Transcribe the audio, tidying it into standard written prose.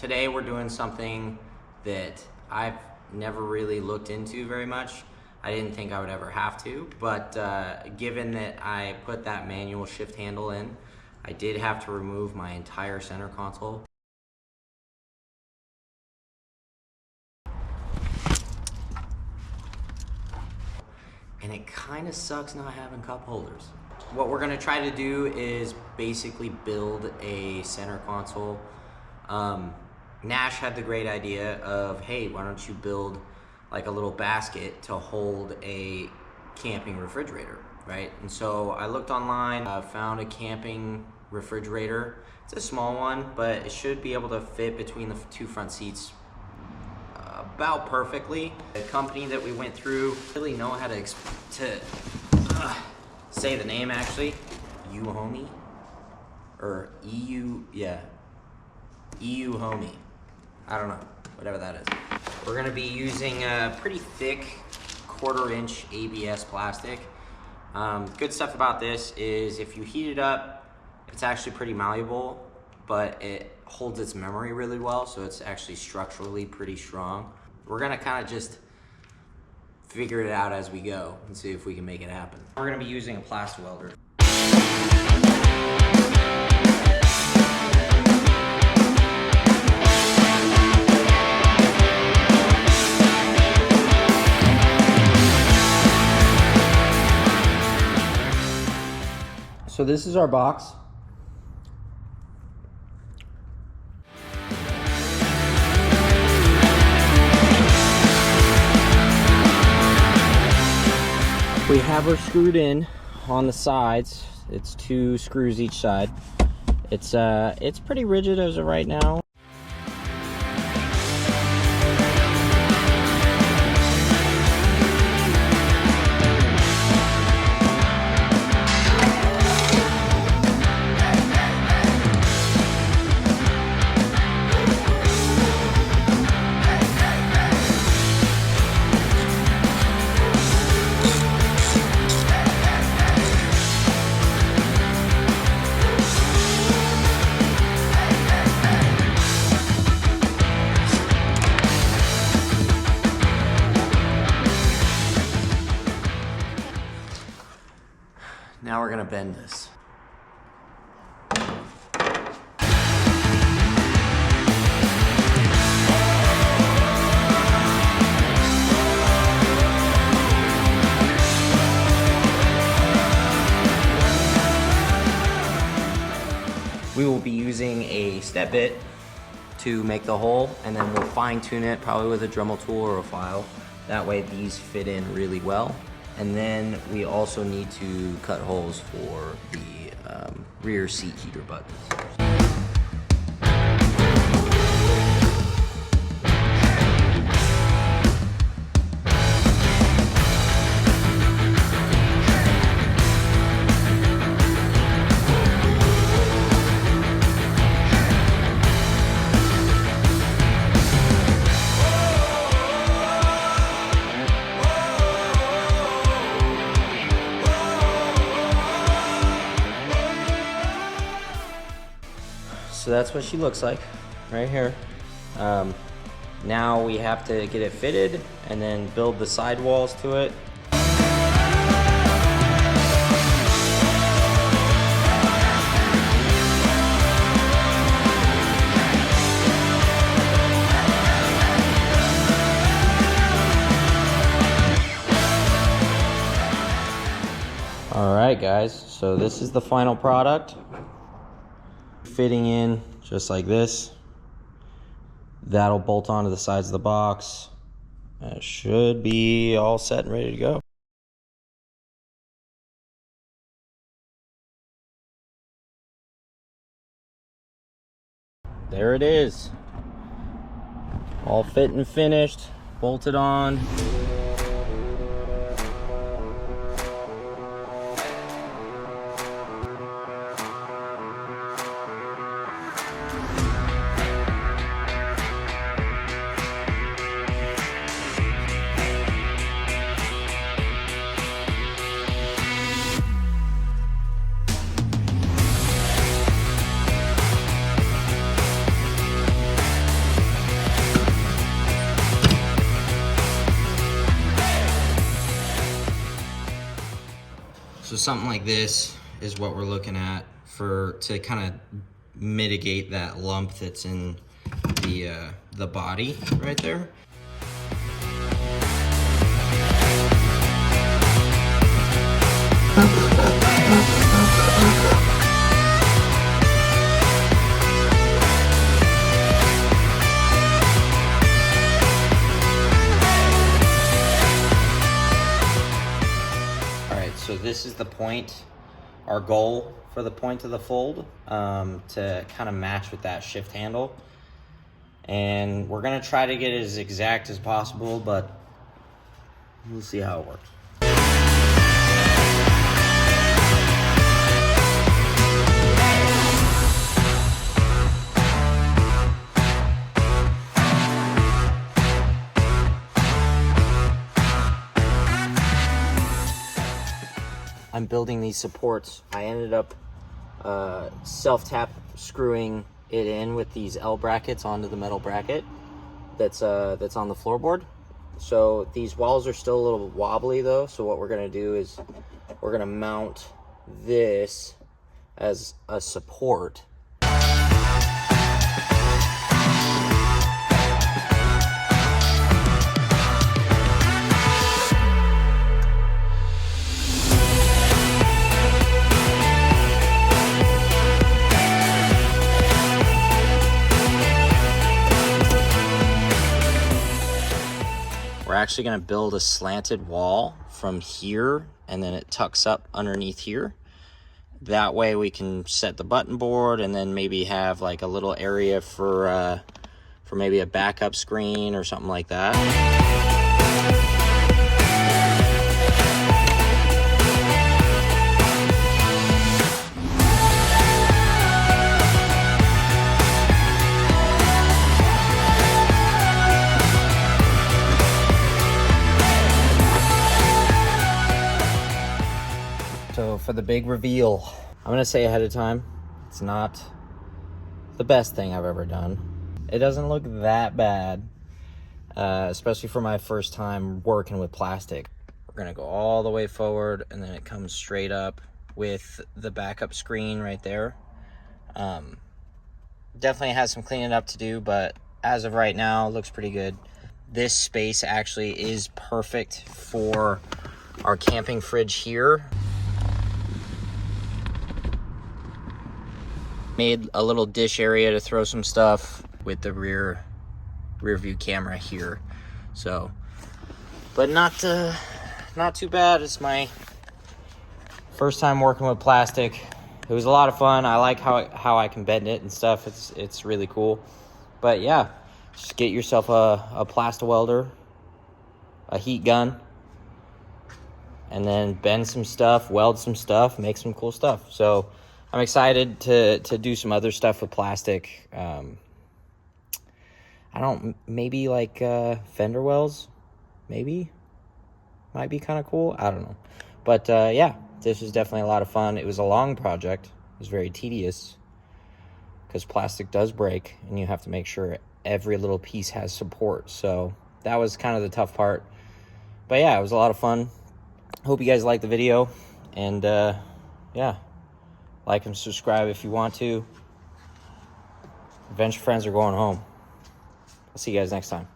Today we're doing something that I've never really looked into very much. I didn't think I would ever have to, but given that I put that manual shift handle in, I did have to remove my entire center console. And it kind of sucks not having cup holders. What we're gonna try to do is basically build a center console. Nash had the great idea of, hey, why don't you build like a little basket to hold a camping refrigerator, right? And so I looked online, found a camping refrigerator. It's a small one, but it should be able to fit between the two front seats about perfectly. The company that we went through really know how to say the name actually. Uhomey or EU, yeah, Uhomey. I don't know, whatever that is. We're gonna be using a pretty thick 1/4 inch ABS plastic. Good stuff about this is if you heat it up, it's actually pretty malleable, but it holds its memory really well, so it's actually structurally pretty strong. We're gonna kind of just figure it out as we go and see if we can make it happen. We're gonna be using a Plasti-Welder. So this is our box. We have her screwed in on the sides. It's 2 screws each side. It's pretty rigid as of right now. Now we're gonna bend this. We will be using a step bit to make the hole, and then we'll fine tune it probably with a Dremel tool or a file. That way these fit in really well. And then we also need to cut holes for the rear seat heater buttons. So that's what she looks like right here. Now we have to get it fitted and then build the sidewalls to it. All right, guys, so this is the final product. Fitting in just like this. That'll bolt onto the sides of the box. It should be all set and ready to go. There it is. All fit and finished, bolted on. So something like this is what we're looking at to kind of mitigate that lump that's in the body right there. So this is the point, our goal for the point of the fold, to kind of match with that shift handle. And we're gonna try to get it as exact as possible, but we'll see how it works. I'm building these supports. I ended up self-tap screwing it in with these L brackets onto the metal bracket that's on the floorboard. So these walls are still a little wobbly though, so what we're gonna do is we're gonna mount this as a support. We're actually gonna build a slanted wall from here, and then it tucks up underneath here. That way we can set the button board, and then maybe have like a little area for maybe a backup screen or something like that. So for the big reveal, I'm gonna say ahead of time, it's not the best thing I've ever done. It doesn't look that bad, especially for my first time working with plastic. We're gonna go all the way forward, and then it comes straight up with the backup screen right there. Definitely has some cleaning up to do, but as of right now, it looks pretty good. This space actually is perfect for our camping fridge here. Made a little dish area to throw some stuff with the rear view camera here. So, but not too bad. It's my first time working with plastic. It was a lot of fun. I like how I can bend it and stuff. It's really cool. But yeah, just get yourself a Plasti-Welder, a heat gun, and then bend some stuff, weld some stuff, make some cool stuff. So I'm excited to do some other stuff with plastic. Maybe like fender wells, maybe. Might be kind of cool, I don't know. But yeah, this was definitely a lot of fun. It was a long project. It was very tedious because plastic does break and you have to make sure every little piece has support. So that was kind of the tough part. But yeah, it was a lot of fun. Hope you guys liked the video, and yeah. Like and subscribe if you want to. Adventure friends are going home. I'll see you guys next time.